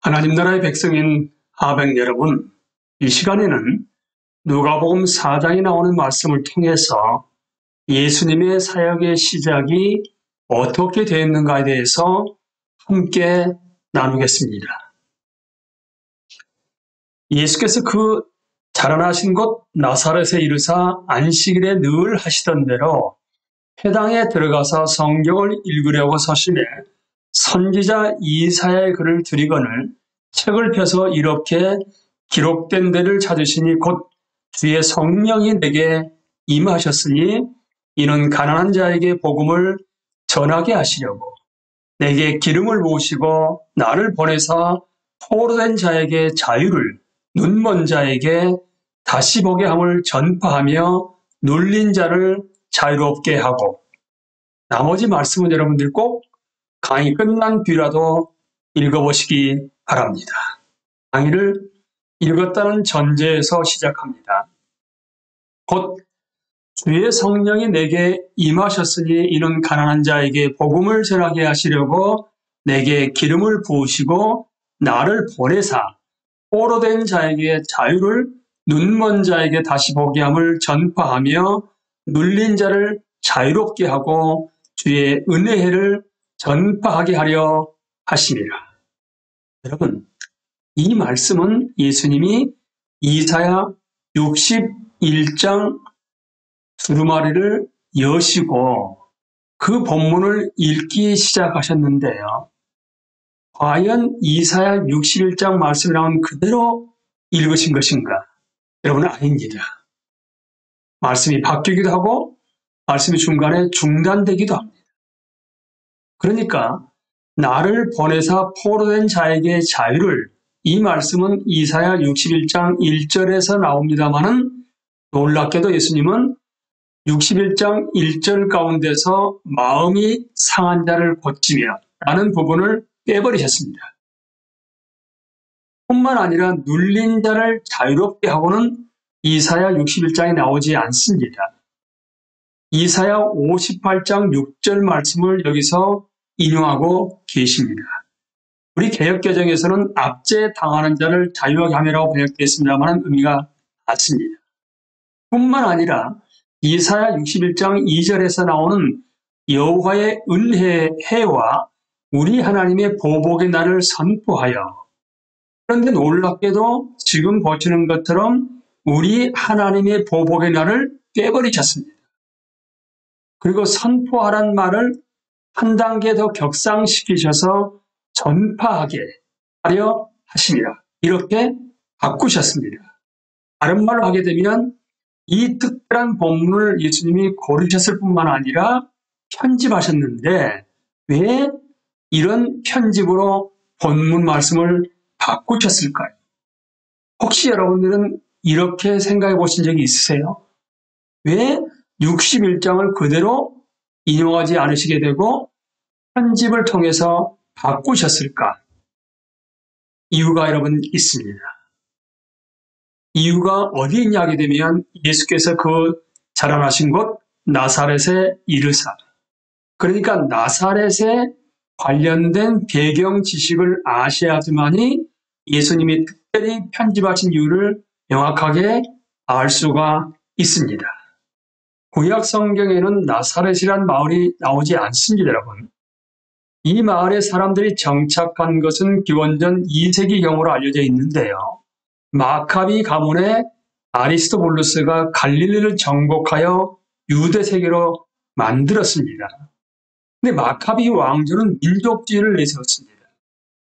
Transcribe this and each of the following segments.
하나님 나라의 백성인 하백 여러분, 이 시간에는 누가복음 4장에 나오는 말씀을 통해서 예수님의 사역의 시작이 어떻게 되었는가에 대해서 함께 나누겠습니다. 예수께서 그 자라나신 곳 나사렛에 이르사 안식일에 늘 하시던 대로 회당에 들어가서 성경을 읽으려고 서심해 선지자 이사야의 글을 들이거늘 책을 펴서 이렇게 기록된 데를 찾으시니 곧 주의 성령이 내게 임하셨으니 이는 가난한 자에게 복음을 전하게 하시려고 내게 기름을 부으시고 나를 보내사 포로된 자에게 자유를 눈먼 자에게 다시 보게 함을 전파하며 눌린 자를 자유롭게 하고. 나머지 말씀은 여러분들 꼭 강의 끝난 뒤라도 읽어보시기 바랍니다. 강의를 읽었다는 전제에서 시작합니다. 곧 주의 성령이 내게 임하셨으니 이는 가난한 자에게 복음을 전하게 하시려고 내게 기름을 부으시고 나를 보내사 포로된 자에게 자유를 눈먼 자에게 다시 보게 함을 전파하며 눌린 자를 자유롭게 하고 주의 은혜를 전파하게 하려 하심이라. 여러분, 이 말씀은 예수님이 이사야 61장 두루마리를 여시고 그 본문을 읽기 시작하셨는데요. 과연 이사야 61장 말씀이 나온 그대로 읽으신 것인가? 여러분은 아닙니다. 말씀이 바뀌기도 하고 말씀이 중간에 중단되기도 합니다. 그러니까 나를 보내사 포로된 자에게 자유를, 이 말씀은 이사야 61장 1절에서 나옵니다마는 놀랍게도 예수님은 61장 1절 가운데서 마음이 상한 자를 고치며 라는 부분을 빼버리셨습니다. 뿐만 아니라 눌린 자를 자유롭게 하고는 이사야 61장에 나오지 않습니다. 이사야 58장 6절 말씀을 여기서 인용하고 계십니다. 우리 개역개정에서는 압제 당하는 자를 자유하게 하며라고 번역되어 있습니다만 의미가 같습니다. 뿐만 아니라 이사야 61장 2절에서 나오는 여호와의 은혜와 우리 하나님의 보복의 날을 선포하여, 그런데 놀랍게도 지금 보시는 것처럼 우리 하나님의 보복의 날을 빼버리셨습니다. 그리고 선포하란 말을 한 단계 더 격상시키셔서 전파하게 하려 하십니다. 이렇게 바꾸셨습니다. 다른 말로 하게 되면 이 특별한 본문을 예수님이 고르셨을 뿐만 아니라 편집하셨는데 왜 이런 편집으로 본문 말씀을 바꾸셨을까요? 혹시 여러분들은 이렇게 생각해 보신 적이 있으세요? 왜 61장을 그대로 인용하지 않으시게 되고 편집을 통해서 바꾸셨을까? 이유가 여러분 있습니다. 이유가 어디에 있냐 하게 되면 예수께서 그 자라나신 곳 나사렛에 이르사, 그러니까 나사렛에 관련된 배경 지식을 아셔야지만이 예수님이 특별히 편집하신 이유를 명확하게 알 수가 있습니다. 구약 성경에는 나사렛이란 마을이 나오지 않습니다, 여러분. 이 마을에 사람들이 정착한 것은 기원전 2세기경으로 알려져 있는데요. 마카비 가문의 아리스토블루스가 갈릴리를 정복하여 유대 세계로 만들었습니다. 근데 마카비 왕조는 민족주의를 내세웠습니다.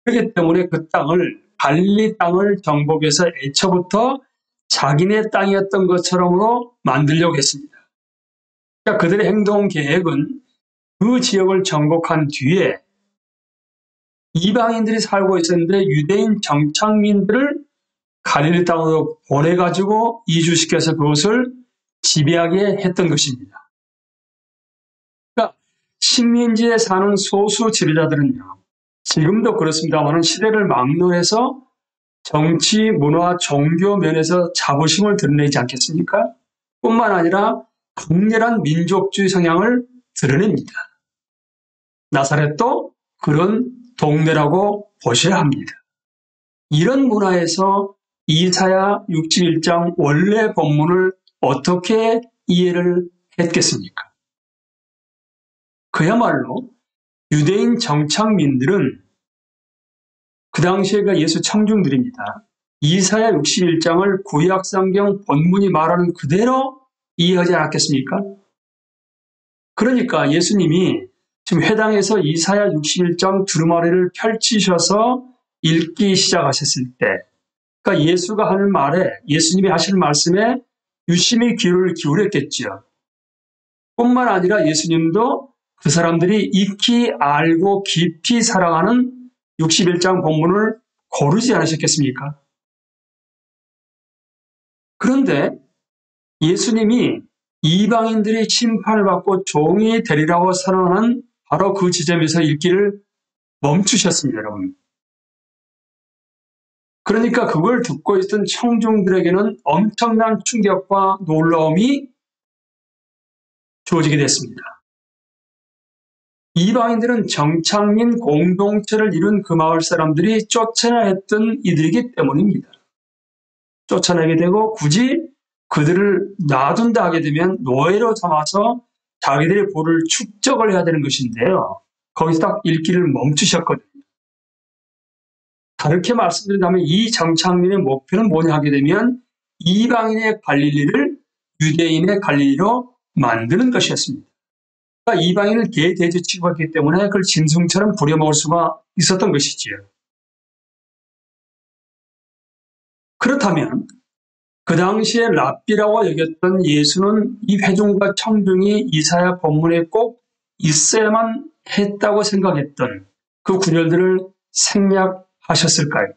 그렇기 때문에 그 땅을, 갈릴리 땅을 정복해서 애초부터 자기네 땅이었던 것처럼으로 만들려고 했습니다. 그러니까 그들의 행동 계획은 그 지역을 정복한 뒤에 이방인들이 살고 있었는데 유대인 정착민들을 갈릴리 땅으로 보내가지고 이주시켜서 그것을 지배하게 했던 것입니다. 그러니까 식민지에 사는 소수 지배자들은요, 지금도 그렇습니다만 시대를 막론해서 정치, 문화, 종교 면에서 자부심을 드러내지 않겠습니까? 뿐만 아니라 강렬한 민족주의 성향을 드러냅니다. 나사렛도 그런 동네라고 보셔야 합니다. 이런 문화에서 이사야 61장 원래 본문을 어떻게 이해를 했겠습니까? 그야말로 유대인 정착민들은 그 당시에가 예수 청중들입니다. 이사야 61장을 구약성경 본문이 말하는 그대로 이해하지 않았겠습니까? 그러니까 예수님이 지금 회당에서 이사야 61장 두루마리를 펼치셔서 읽기 시작하셨을 때, 그러니까 예수가 하는 말에, 예수님이 하시는 말씀에 유심히 귀를 기울였겠죠. 뿐만 아니라 예수님도 그 사람들이 익히 알고 깊이 사랑하는 61장 본문을 고르지 않으셨겠습니까? 그런데 예수님이 이방인들이 심판을 받고 종이 되리라고 선언한 바로 그 지점에서 읽기를 멈추셨습니다, 여러분. 그러니까 그걸 듣고 있던 청중들에게는 엄청난 충격과 놀라움이 주어지게 됐습니다. 이방인들은 정착민 공동체를 이룬 그 마을 사람들이 쫓아내야 했던 이들이기 때문입니다. 쫓아내게 되고 굳이 그들을 놔둔다 하게 되면 노예로 삼아서 자기들의 부를 축적을 해야 되는 것인데요. 거기서 딱 읽기를 멈추셨거든요. 다르게 말씀드린다면 이 정착민의 목표는 뭐냐 하게 되면 이방인의 갈릴리를 유대인의 갈릴리로 만드는 것이었습니다. 그러니까 이방인을 개돼지 취급했기 때문에 그걸 짐승처럼 부려먹을 수가 있었던 것이지요. 그렇다면 그 당시에 랍비라고 여겼던 예수는 이 회중과 청중이 이사야 본문에 꼭 있어야만 했다고 생각했던 그 구절들을 생략하셨을까요?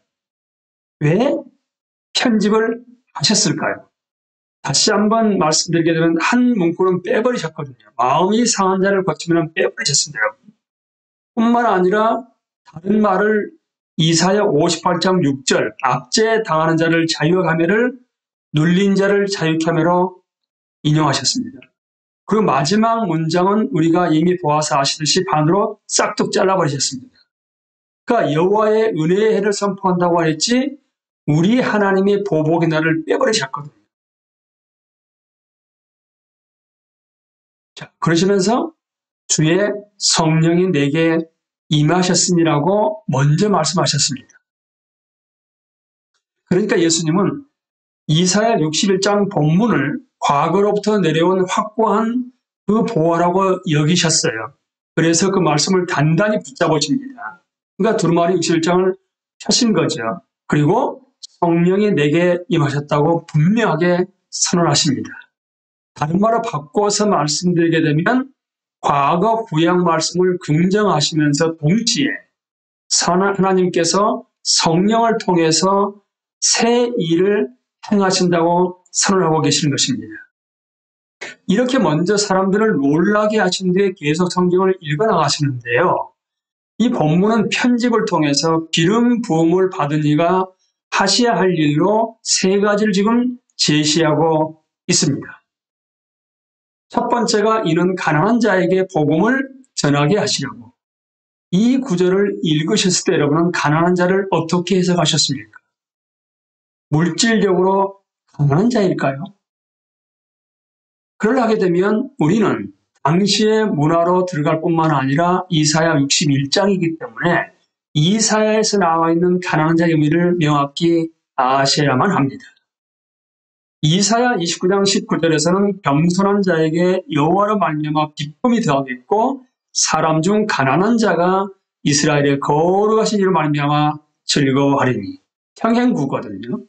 왜 편집을 하셨을까요? 다시 한번 말씀드리게 되면 한 문구는 빼버리셨거든요. 마음이 상한 자를 고치면 빼버리셨습니다. 뿐만 아니라 다른 말을 이사야 58장 6절 압제에 당하는 자를 자유하게 하매를 눌린 자를 자유케 하매로 인용하셨습니다. 그리고 마지막 문장은 우리가 이미 보아서 아시듯이 반으로 싹둑 잘라버리셨습니다. 그러니까 여호와의 은혜의 해를 선포한다고 했지 우리 하나님의 보복의 날을 빼버리셨거든요. 자, 그러시면서 주의 성령이 내게 임하셨으니라고 먼저 말씀하셨습니다. 그러니까 예수님은 이사야 61장 본문을 과거로부터 내려온 확고한 그 보화라고 여기셨어요. 그래서 그 말씀을 단단히 붙잡으십니다. 그러니까 두루마리 61장을 펴신 거죠. 그리고 성령이 내게 임하셨다고 분명하게 선언하십니다. 다른 말로 바꿔서 말씀드리게 되면 과거 구약 말씀을 긍정하시면서 동시에 하나님께서 성령을 통해서 새 일을 행하신다고 선언하고 계시는 것입니다. 이렇게 먼저 사람들을 놀라게 하신 뒤에 계속 성경을 읽어나가시는데요. 이 본문은 편집을 통해서 기름 부음을 받은 이가 하셔야 할 일로 세 가지를 지금 제시하고 있습니다. 첫 번째가 이는 가난한 자에게 복음을 전하게 하시려고. 이 구절을 읽으셨을 때 여러분은 가난한 자를 어떻게 해석하셨습니까? 물질적으로 가난한 자일까요? 그러하게 되면 우리는 당시의 문화로 들어갈 뿐만 아니라 이사야 61장이기 때문에 이사야에서 나와 있는 가난한 자의 의미를 명확히 아셔야만 합니다. 이사야 29장 19절에서는 겸손한 자에게 여호와로 말미암아 기쁨이 더하겠고 사람 중 가난한 자가 이스라엘의 거룩하신 이로 말미암아 즐거워하리니 평행구거든요.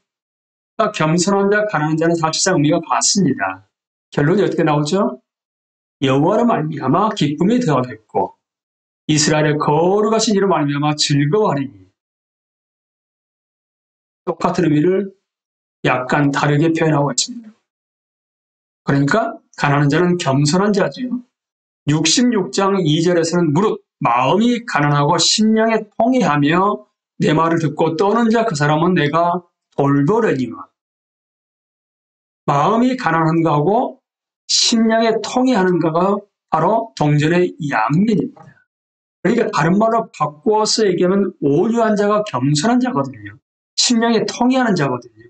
그러니까 겸손한 자, 가난한 자는 사실상 의미가 같습니다. 결론이 어떻게 나오죠? 여호와로 말미암아 기쁨이 더하겠고 이스라엘의 거룩하신 이로 말미암아 즐거워하리니 똑같은 의미를 약간 다르게 표현하고 있습니다. 그러니까 가난한 자는 겸손한 자지요. 66장 2절에서는 무릇 마음이 가난하고 심령에 통해하며 내 말을 듣고 떠는 자 그 사람은 내가 돌보려니와. 마음이 가난한 거하고 심령에 통해하는 거가 바로 동전의 양면입니다. 그러니까 다른 말로 바꾸어서 얘기하면 온유한 자가 겸손한 자거든요. 심령에 통해하는 자거든요.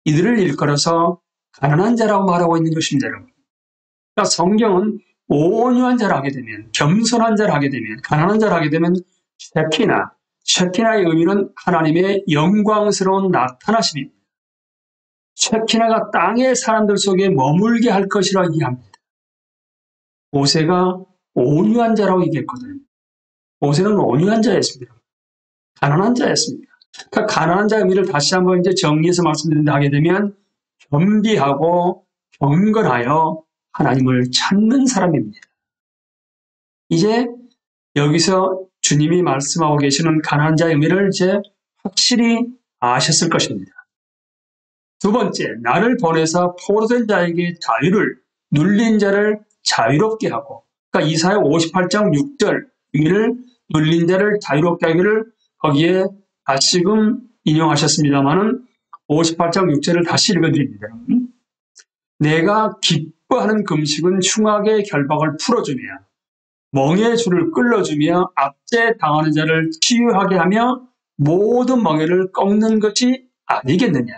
이들을 일컬어서 가난한 자라고 말하고 있는 것입니다, 여러분. 그러니까 성경은 온유한 자를 하게 되면, 겸손한 자를 하게 되면, 가난한 자를 하게 되면 쉐키나의 의미는 하나님의 영광스러운 나타나심입니다. 쉐키나가 땅의 사람들 속에 머물게 할 것이라고 얘기합니다. 모세가 온유한 자라고 얘기했거든요. 모세는 온유한 자였습니다. 가난한 자였습니다. 그러니까 가난한 자의 의미를 다시 한번 이제 정리해서 말씀드린다 하게 되면 겸비하고 경건하여 하나님을 찾는 사람입니다. 이제 여기서 주님이 말씀하고 계시는 가난한 자의 의미를 이제 확실히 아셨을 것입니다. 두 번째, 나를 보내사 포로된 자에게 자유를, 눌린 자를 자유롭게 하고, 그러니까 이사야 58장 6절 여기를 눌린 자를 자유롭게 하기를 거기에 다시금 인용하셨습니다마는 58장 6절을 다시 읽어드립니다. 내가 기뻐하는 금식은 흉악의 결박을 풀어주며 멍에의 줄을 끌어주며 압제 당하는 자를 치유하게 하며 모든 멍에를 꺾는 것이 아니겠느냐.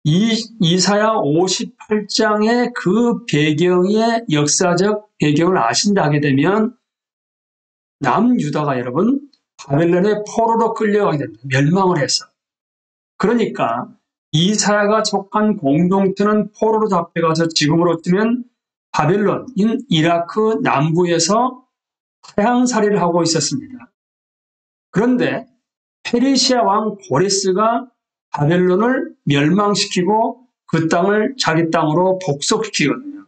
이사야 58장의 그 배경의 역사적 배경을 아신다 하게 되면 남유다가 여러분 바벨론의 포로로 끌려가게 됩니다. 멸망을 해서. 그러니까 이사야가 속한 공동체는 포로로 잡혀가서 지금으로 치면 바벨론인 이라크 남부에서 타향살이를 하고 있었습니다. 그런데 페르시아 왕 고레스가 바벨론을 멸망시키고 그 땅을 자기 땅으로 복속시키거든요.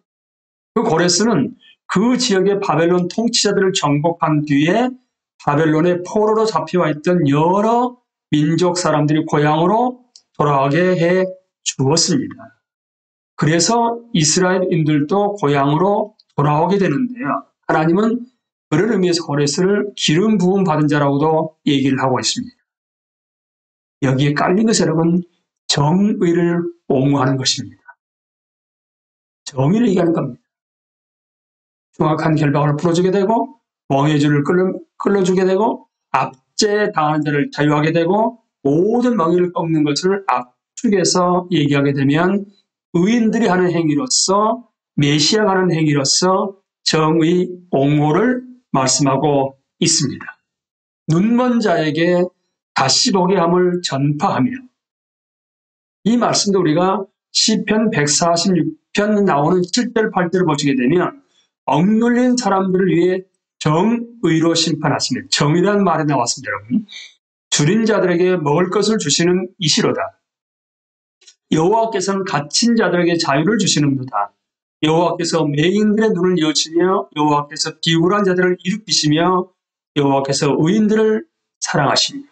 그 고레스는 그 지역의 바벨론 통치자들을 정복한 뒤에 바벨론의 포로로 잡혀와 있던 여러 민족 사람들이 고향으로 돌아가게 해 주었습니다. 그래서 이스라엘인들도 고향으로 돌아오게 되는데요. 하나님은 그런 의미에서 고레스를 기름 부음 받은 자라고도 얘기를 하고 있습니다. 여기에 깔린 것은 여러분 정의를 옹호하는 것입니다. 정의를 얘기하는 겁니다. 흉악한 결박을 풀어주게 되고 멍에의 줄을 끌어주게 되고 압제 당하는 자를 자유하게 되고 모든 멍에를 꺾는 것을 압축해서 얘기하게 되면 의인들이 하는 행위로서 메시아가 하는 행위로서 정의 옹호를 말씀하고 있습니다. 눈먼 자에게 다시 보게 함을 전파하며 이 말씀도 우리가 시편 146편 나오는 7절 8절을 보시게 되면 억눌린 사람들을 위해 정의로 심판하시며 정의라는 말이 나왔습니다. 여러분. 줄인 자들에게 먹을 것을 주시는 이시로다. 여호와께서는 갇힌 자들에게 자유를 주시는도다. 여호와께서 맹인들의 눈을 여시며 여호와께서 비굴한 자들을 일으키시며 여호와께서 의인들을 사랑하시며.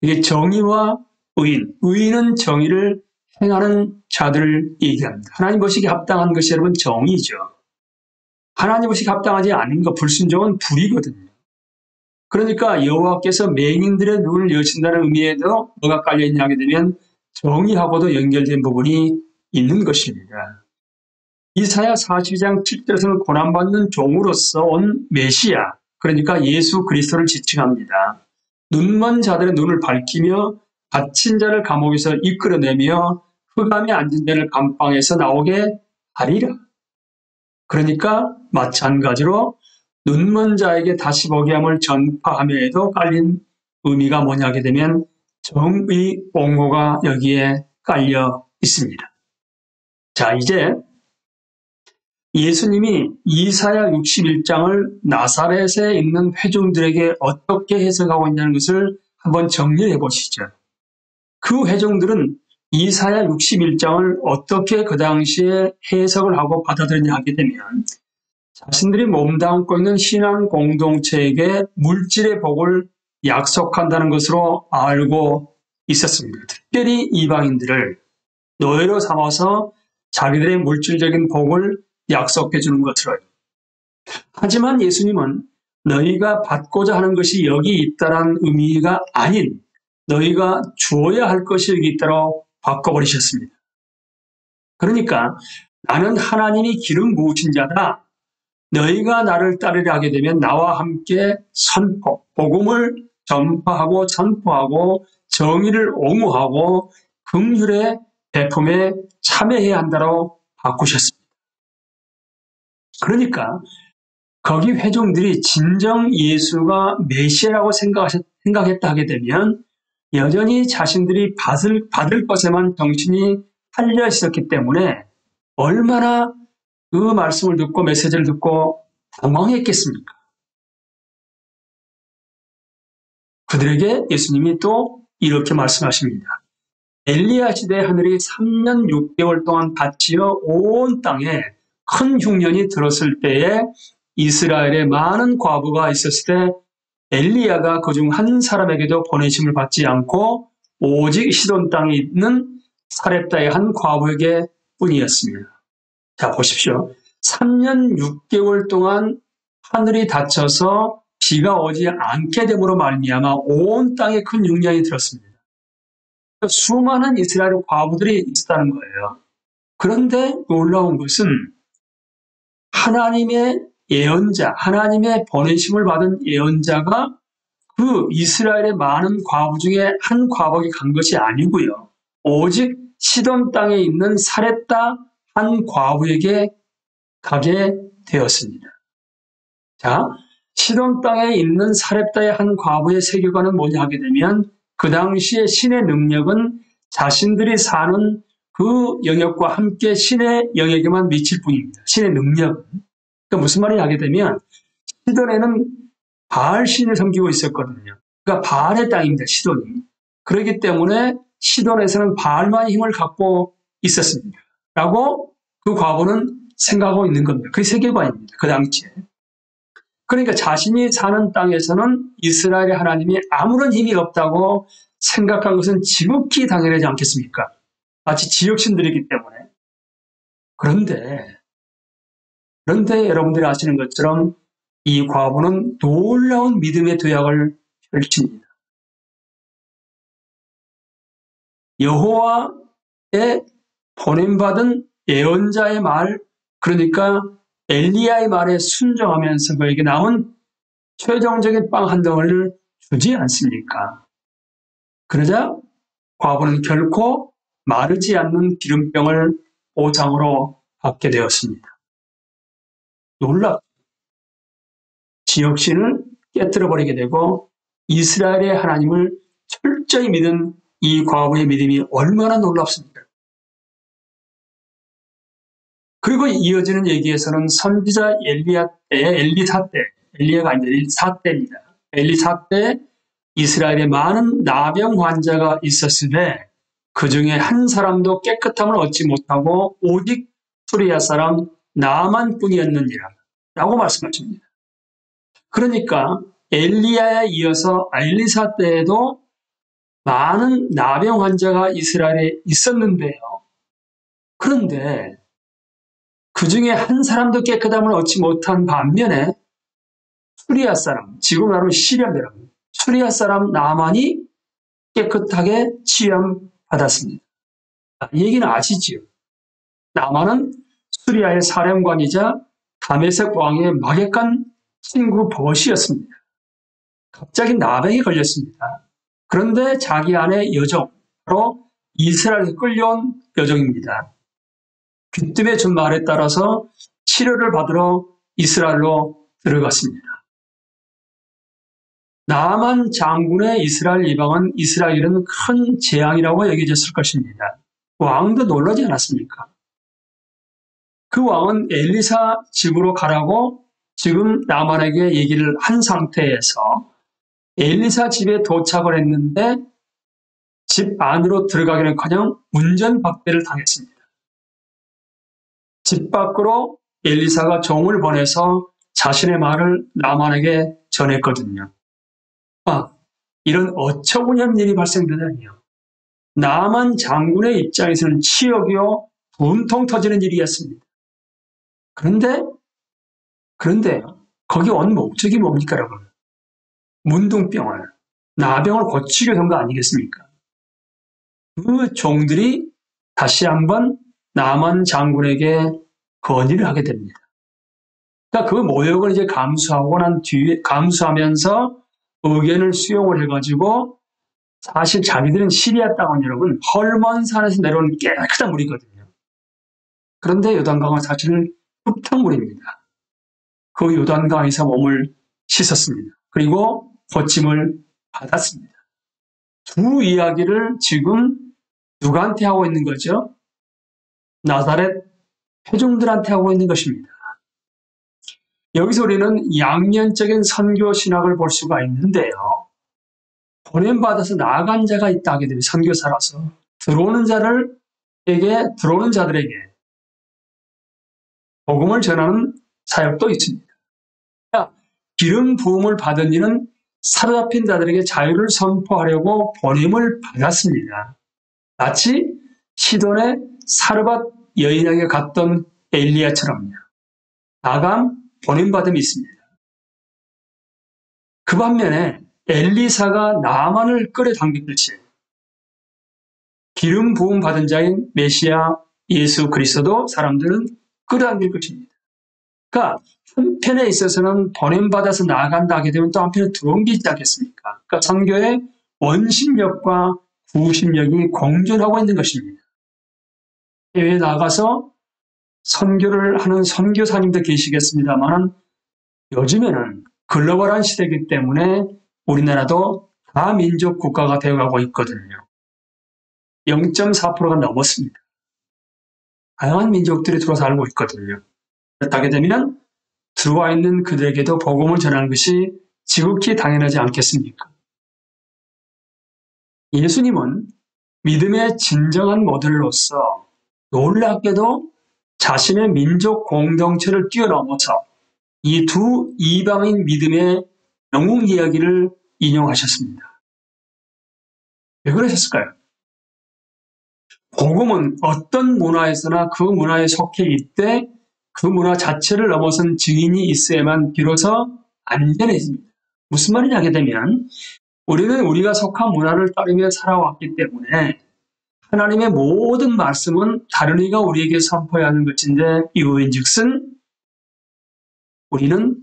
이게 정의와 의인은 정의를 행하는 자들을 얘기합니다. 하나님 보시기에 합당한 것이 여러분 정의죠. 하나님 보시기에 합당하지 않은 것, 불순종은 불이거든요. 그러니까 여호와께서 맹인들의 눈을 여신다는 의미에도 뭐가 깔려있냐 하게 되면 정의하고도 연결된 부분이 있는 것입니다. 이사야 42장 7절에서는 고난받는 종으로서 온 메시아, 그러니까 예수 그리스도를 지칭합니다. 눈먼 자들의 눈을 밝히며 갇힌 자를 감옥에서 이끌어내며 흑암에 앉은 자를 감방에서 나오게 하리라. 그러니까 마찬가지로 눈먼 자에게 다시 보게 함을 전파하며에도 깔린 의미가 뭐냐 하게 되면 정의 옹호가 여기에 깔려 있습니다. 자, 이제 예수님이 이사야 61장을 나사렛에 있는 회중들에게 어떻게 해석하고 있냐는 것을 한번 정리해 보시죠. 그 회중들은 이사야 61장을 어떻게 그 당시에 해석을 하고 받아들이냐 하게 되면 자신들이 몸담고 있는 신앙 공동체에게 물질의 복을 약속한다는 것으로 알고 있었습니다. 특별히 이방인들을 노예로 삼아서 자기들의 물질적인 복을 약속해 주는 것으로요. 하지만 예수님은 너희가 받고자 하는 것이 여기 있다는 의미가 아닌 너희가 주어야 할 것이 여기 있다고 바꿔버리셨습니다. 그러니까 나는 하나님이 기름 부으신 자다. 너희가 나를 따르려 하게 되면 나와 함께 선포, 복음을 전파하고 전포하고 정의를 옹호하고 긍휼의 배품에 참여해야 한다고 바꾸셨습니다. 그러니까 거기 회중들이 진정 예수가 메시아라고 생각했다 하게 되면 여전히 자신들이 받을 것에만 정신이 팔려 있었기 때문에 얼마나 그 말씀을 듣고 메시지를 듣고 당황했겠습니까? 그들에게 예수님이 또 이렇게 말씀하십니다. 엘리야 시대 하늘이 3년 6개월 동안 닫히어 온 땅에 큰 흉년이 들었을 때에 이스라엘에 많은 과부가 있었을 때 엘리야가 그중 한 사람에게도 보내심을 받지 않고 오직 시돈 땅에 있는 사렙다의 한 과부에게 뿐이었습니다. 자, 보십시오. 3년 6개월 동안 하늘이 닫혀서 비가 오지 않게 됨으로 말미암아 온 땅에 큰 흉년이 들었습니다. 수많은 이스라엘 과부들이 있었다는 거예요. 그런데 놀라운 것은 하나님의 예언자, 하나님의 보내심을 받은 예언자가 그 이스라엘의 많은 과부 중에 한 과부에게 간 것이 아니고요. 오직 시돈 땅에 있는 사렙다 한 과부에게 가게 되었습니다. 자, 시돈 땅에 있는 사렙다의 한 과부의 세계관은 뭐냐 하게 되면 그 당시에 신의 능력은 자신들이 사는 그 영역과 함께 신의 영역에만 미칠 뿐입니다. 신의 능력은. 그러니까 무슨 말이냐 하게 되면 시돈에는 바알 신을 섬기고 있었거든요. 그러니까 바알의 땅입니다. 시돈이. 그렇기 때문에 시돈에서는 바알만이 힘을 갖고 있었습니다. 라고 그 과부는 생각하고 있는 겁니다. 그게 세계관입니다. 그 당시에. 그러니까 자신이 사는 땅에서는 이스라엘의 하나님이 아무런 힘이 없다고 생각한 것은 지극히 당연하지 않겠습니까? 마치 지역신들이기 때문에. 그런데 여러분들이 아시는 것처럼 이 과부는 놀라운 믿음의 도약을 펼칩니다. 여호와의 보냄받은 예언자의 말, 그러니까 엘리야의 말에 순종하면서 그에게 나온 최종적인 빵 한 덩어리를 주지 않습니까? 그러자 과부는 결코 마르지 않는 기름병을 보상으로 받게 되었습니다. 놀랍. 지역신을 깨뜨려버리게 되고 이스라엘의 하나님을 철저히 믿은 이 과부의 믿음이 얼마나 놀랍습니까? 그리고 이어지는 얘기에서는 선지자 엘리야 때에 엘리야가 아니라 엘리사 때입니다. 엘리사 때 이스라엘에 많은 나병 환자가 있었으되 그 중에 한 사람도 깨끗함을 얻지 못하고 오직 수리아 사람 나만뿐이었느니라 라고 말씀하십니다. 그러니까 엘리야에 이어서 엘리사 때에도 많은 나병 환자가 이스라엘에 있었는데요. 그런데 그 중에 한 사람도 깨끗함을 얻지 못한 반면에 수리아 사람, 지금 말하면 시리아입니다. 수리아 사람 나만이 깨끗하게 치유받았습니다. 이 얘기는 아시지요? 나만은 수리아의 사령관이자 다메섹 왕의 막역한 친구 벗이었습니다. 갑자기 나병에 걸렸습니다. 그런데 자기 아내 여종, 바로 이스라엘에 끌려온 여종입니다. 귀뜸에 준 말에 따라서 치료를 받으러 이스라엘로 들어갔습니다. 나만 장군의 이스라엘 이방은 이스라엘은 큰 재앙이라고 여겨졌을 것입니다. 왕도 놀라지 않았습니까? 그 왕은 엘리사 집으로 가라고 지금 나만에게 얘기를 한 상태에서 엘리사 집에 도착을 했는데 집 안으로 들어가기는커녕 운전박대를 당했습니다. 집 밖으로 엘리사가 종을 보내서 자신의 말을 나만에게 전했거든요. 이런 어처구니없는 일이 발생되다니요. 나만 장군의 입장에서는 치욕이요 분통 터지는 일이었습니다. 그런데 거기 온 목적이 뭡니까, 여러분? 문둥병을, 나병을 고치려 한 거 아니겠습니까? 그 종들이 다시 한번 나만 장군에게 건의를 하게 됩니다. 그러니까 그 모욕을 이제 감수하고 난 뒤에, 감수하면서 의견을 수용을 해가지고 사실 자기들은 시리아 땅은 여러분 헐몬 산에서 내려온 깨끗한 물이거든요. 그런데 요단강은 사실은 흙탕물입니다. 그 요단강에서 몸을 씻었습니다. 그리고 고침을 받았습니다. 두 이야기를 지금 누구한테 하고 있는 거죠? 나사렛 회중들한테 하고 있는 것입니다. 여기서 우리는 양면적인 선교 신학을 볼 수가 있는데요. 보냄받아서 나아간 자가 있다 하게 되면 선교사라서 들어오는 자들에게 복음을 전하는 사역도 있습니다. 기름 부음을 받은 이는 사로잡힌 자들에게 자유를 선포하려고 보냄을 받았습니다. 마치 시돈의 사르밧 여인에게 갔던 엘리야처럼요. 나감 보냄받음이 있습니다. 그 반면에 엘리사가 나만을 끌어당겼듯이 기름 부음 받은 자인 메시아 예수 그리스도도 사람들은 끌어당길 것입니다. 그러니까 한편에 있어서는 보냄받아서 나아간다 하게 되면 또 한편에 들어온 게 있지 않겠습니까? 그러니까 선교의 원심력과 구심력이 공존하고 있는 것입니다. 해외에 나가서 선교를 하는 선교사님도 계시겠습니다만 요즘에는 글로벌한 시대이기 때문에 우리나라도 다민족 국가가 되어가고 있거든요. 0.4%가 넘었습니다. 다양한 민족들이 들어서 살고 있거든요. 그렇다게 되면 들어와 있는 그들에게도 복음을 전하는 것이 지극히 당연하지 않겠습니까? 예수님은 믿음의 진정한 모델로서 놀랍게도 자신의 민족 공동체를 뛰어넘어서 이 두 이방인 믿음의 영웅 이야기를 인용하셨습니다. 왜 그러셨을까요? 복음은 어떤 문화에서나 그 문화에 속해 있되 그 문화 자체를 넘어선 증인이 있어야만 비로소 안전해집니다. 무슨 말이냐 하게 되면 우리는 우리가 속한 문화를 따르며 살아왔기 때문에 하나님의 모든 말씀은 다른 이가 우리에게 선포해야 하는 것인데 이유인즉슨 우리는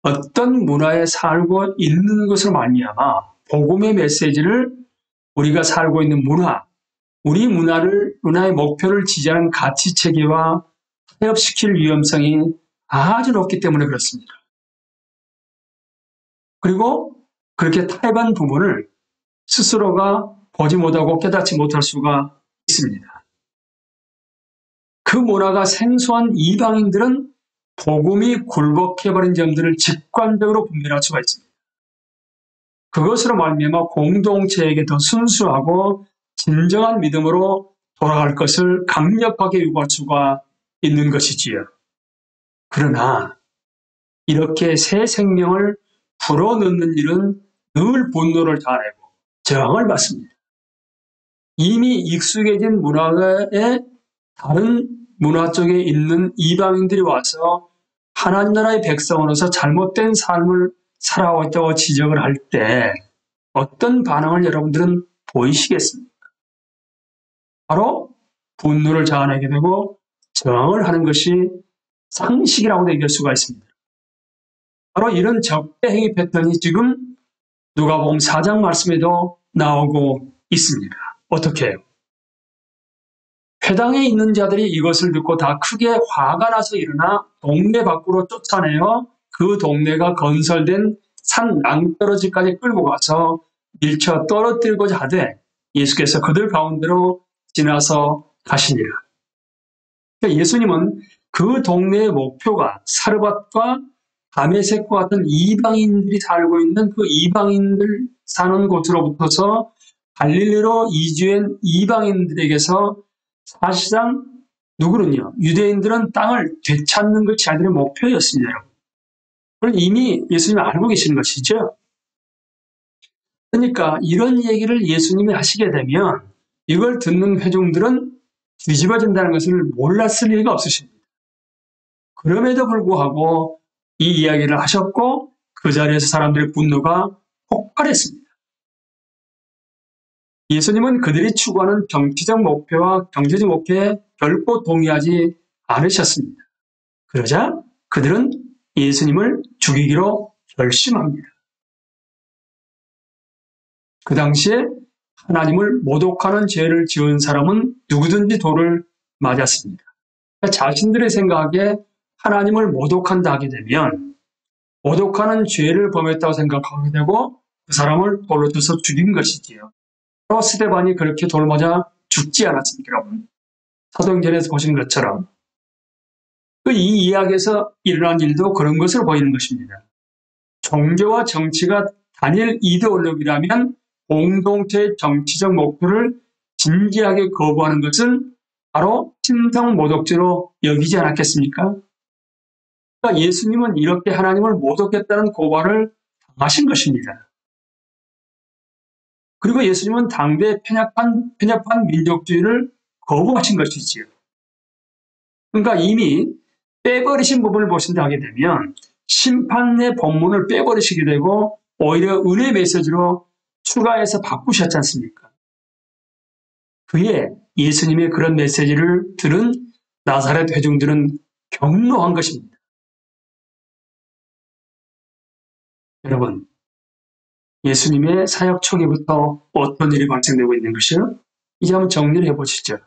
어떤 문화에 살고 있는 것으로 말미암아 복음의 메시지를 우리가 살고 있는 문화, 우리 문화의 목표를 지지하는 가치체계와 타협시킬 위험성이 아주 높기 때문에 그렇습니다. 그리고 그렇게 타협한 부분을 스스로가 보지 못하고 깨닫지 못할 수가 있습니다. 그 문화가 생소한 이방인들은 복음이 굴복해버린 점들을 직관적으로 분별할 수가 있습니다. 그것으로 말미암아 공동체에게 더 순수하고 진정한 믿음으로 돌아갈 것을 강력하게 요구할 수가 있는 것이지요. 그러나 이렇게 새 생명을 불어넣는 일은 늘 분노를 자아내고 저항을 받습니다. 이미 익숙해진 문화에 다른 문화 쪽에 있는 이방인들이 와서 하나님 나라의 백성으로서 잘못된 삶을 살아왔다고 지적을 할 때 어떤 반응을 여러분들은 보이시겠습니까? 바로 분노를 자아내게 되고 저항을 하는 것이 상식이라고 얘기할 수가 있습니다. 바로 이런 적대행위 패턴이 지금 누가복음 4장 말씀에도 나오고 있습니다. 어떻게 해요? 회당에 있는 자들이 이것을 듣고 다 크게 화가 나서 일어나 동네 밖으로 쫓아내어 그 동네가 건설된 산 낭떠러지까지 끌고 가서 밀쳐 떨어뜨리고자 하되 예수께서 그들 가운데로 지나서 가시니라. 그러니까 예수님은 그 동네의 목표가 사르밧과 다메섹과 같은 이방인들이 살고 있는 그 이방인들 사는 곳으로부터서 갈릴리로 이주한 이방인들에게서 사실상 누구는요? 유대인들은 땅을 되찾는 것이 자기들의 목표였습니다. 그걸 이미 예수님이 알고 계시는 것이죠. 그러니까 이런 얘기를 예수님이 하시게 되면 이걸 듣는 회중들은 뒤집어진다는 것을 몰랐을 리가 없으십니다. 그럼에도 불구하고 이 이야기를 하셨고 그 자리에서 사람들의 분노가 폭발했습니다. 예수님은 그들이 추구하는 정치적 목표와 경제적 목표에 결코 동의하지 않으셨습니다. 그러자 그들은 예수님을 죽이기로 결심합니다. 그 당시에 하나님을 모독하는 죄를 지은 사람은 누구든지 돌을 맞았습니다. 그러니까 자신들의 생각에 하나님을 모독한다 하게 되면 모독하는 죄를 범했다고 생각하게 되고 그 사람을 돌로 쳐서 죽인 것이지요. 바로 스데반이 그렇게 돌 맞아 죽지 않았습니까, 여러분? 사도행전에서 보신 것처럼 이 이야기에서 일어난 일도 그런 것으로 보이는 것입니다. 종교와 정치가 단일 이데올로기라면 공동체의 정치적 목표를 진지하게 거부하는 것은 바로 신성 모독죄로 여기지 않았겠습니까? 그러니까 예수님은 이렇게 하나님을 모독했다는 고발을 당하신 것입니다. 그리고 예수님은 당대의 편협한 민족주의를 거부하신 것이지요. 그러니까 이미 빼버리신 부분을 보신다 하게 되면 심판의 본문을 빼버리시게 되고 오히려 은혜 메시지로 추가해서 바꾸셨지 않습니까? 그에 예수님의 그런 메시지를 들은 나사렛 회중들은 경로한 것입니다. 여러분, 예수님의 사역 초기부터 어떤 일이 발생되고 있는 것이요? 이제 한번 정리를 해보시죠.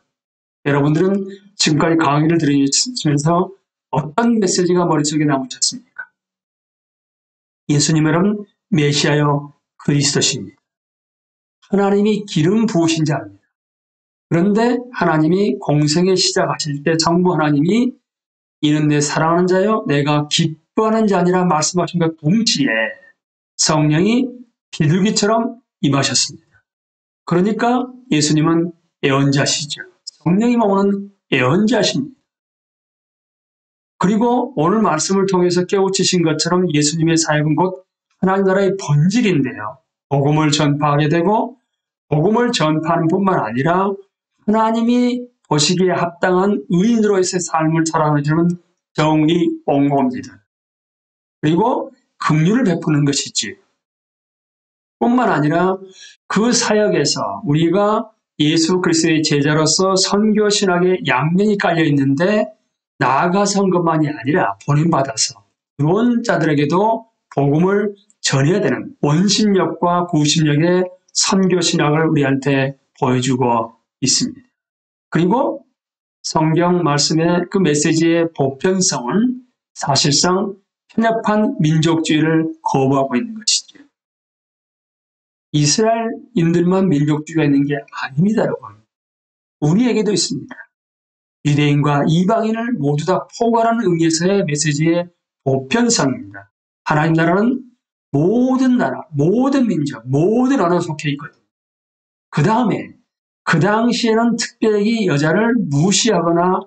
여러분들은 지금까지 강의를 들으시면서 어떤 메시지가 머릿속에 남으셨습니까? 예수님은 메시아여 그리스도십니다. 하나님이 기름 부으신 자입니다. 그런데 하나님이 공생에 시작하실 때 성부 하나님이 이는 내 사랑하는 자여 내가 기뻐하는 자니라 말씀하신 것 동시에 성령이 비둘기처럼 임하셨습니다. 그러니까 예수님은 예언자시죠. 성령이 오는 예언자십니다. 그리고 오늘 말씀을 통해서 깨우치신 것처럼 예수님의 사역은 곧 하나님 나라의 번직인데요. 복음을 전파하게 되고 복음을 전파하는 뿐만 아니라 하나님이 보시기에 합당한 의인으로서의 삶을 살아가는 정의 옹호입니다. 그리고 긍휼을 베푸는 것이지. 뿐만 아니라 그 사역에서 우리가 예수 그리스도의 제자로서 선교 신학의 양면이 깔려 있는데 나아가서 한 것만이 아니라 본인받아서 들어온 자들에게도 복음을 전해야 되는 원심력과 구심력의 선교 신학을 우리한테 보여주고 있습니다. 그리고 성경 말씀의 그 메시지의 보편성은 사실상 편협한 민족주의를 거부하고 있는 것이죠. 이스라엘인들만 민족주의가 있는 게 아닙니다, 여러분. 우리에게도 있습니다. 유대인과 이방인을 모두 다 포괄하는 의미에서의 메시지의 보편성입니다. 하나님 나라는 모든 나라, 모든 민족, 모든 언어에 속해 있거든요. 그 다음에 그 당시에는 특별히 여자를 무시하거나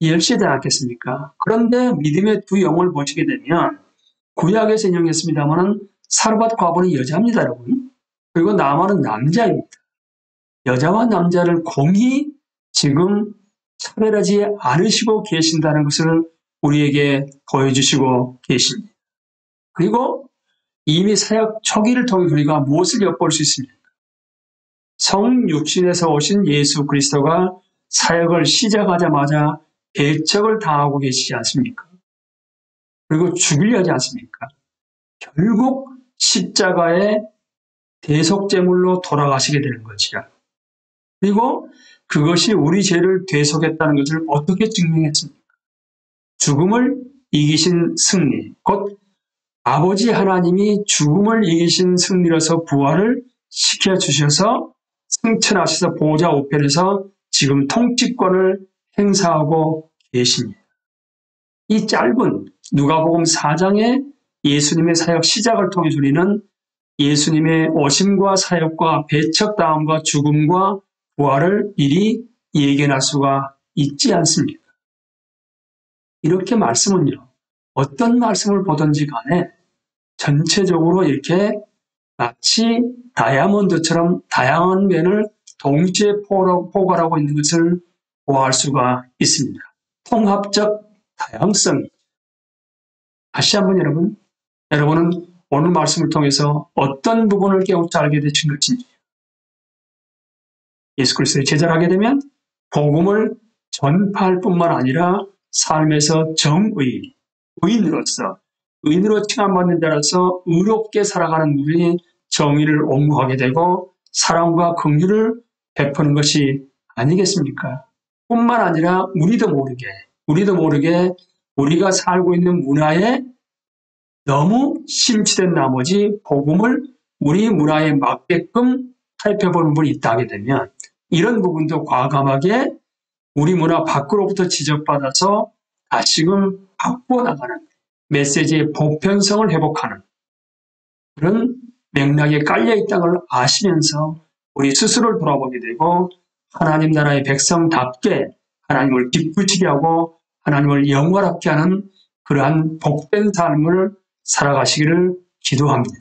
멸시하지 않았겠습니까? 그런데 믿음의 두 영을 보시게 되면 구약에서 인용했습니다만 사르밧 과부는 여자입니다, 여러분. 그리고 나만은 남자입니다. 여자와 남자를 공히 지금 차별하지 않으시고 계신다는 것을 우리에게 보여주시고 계십니다. 그리고 이미 사역 초기를 통해 우리가 무엇을 엿볼 수 있습니까? 성육신에서 오신 예수 그리스도가 사역을 시작하자마자 배척을 당하고 계시지 않습니까? 그리고 죽이려 하지 않습니까? 결국 십자가의 대속제물로 돌아가시게 되는 것이야. 그리고 그것이 우리 죄를 대속했다는 것을 어떻게 증명했습니까? 죽음을 이기신 승리, 곧 아버지 하나님이 죽음을 이기신 승리로서 부활을 시켜주셔서 승천하셔서 보좌 우편에서 지금 통치권을 행사하고 계십니다. 이 짧은 누가복음 4장의 예수님의 사역 시작을 통해서 우리는 예수님의 오심과 사역과 배척당함과 죽음과 부활을 미리 예견할 수가 있지 않습니까? 이렇게 말씀은요, 어떤 말씀을 보든지 간에 전체적으로 이렇게 마치 다이아몬드처럼 다양한 면을 동시에 포괄하고 있는 것을 보아할 수가 있습니다. 통합적 다양성. 다시 한번 여러분은 오늘 말씀을 통해서 어떤 부분을 깨우쳐 알게 되신 것인지, 예수 그리스도의 제자를 하게 되면 복음을 전파할 뿐만 아니라 삶에서 의인으로 칭함받는 자로서 의롭게 살아가는 우리 정의를 옹호하게 되고 사랑과 긍휼을 베푸는 것이 아니겠습니까? 뿐만 아니라 우리도 모르게 우리가 살고 있는 문화에 너무 심취된 나머지 복음을 우리 문화에 맞게끔 살펴보는 분이 있다 하게 되면 이런 부분도 과감하게 우리 문화 밖으로부터 지적받아서 다시금 바꿔나가는 메시지의 보편성을 회복하는 그런 맥락에 깔려있다는 걸 아시면서 우리 스스로를 돌아보게 되고 하나님 나라의 백성답게 하나님을 기쁘시게 하고 하나님을 영원하게 하는 그러한 복된 삶을 살아가시기를 기도합니다.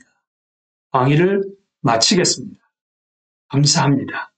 강의를 마치겠습니다. 감사합니다.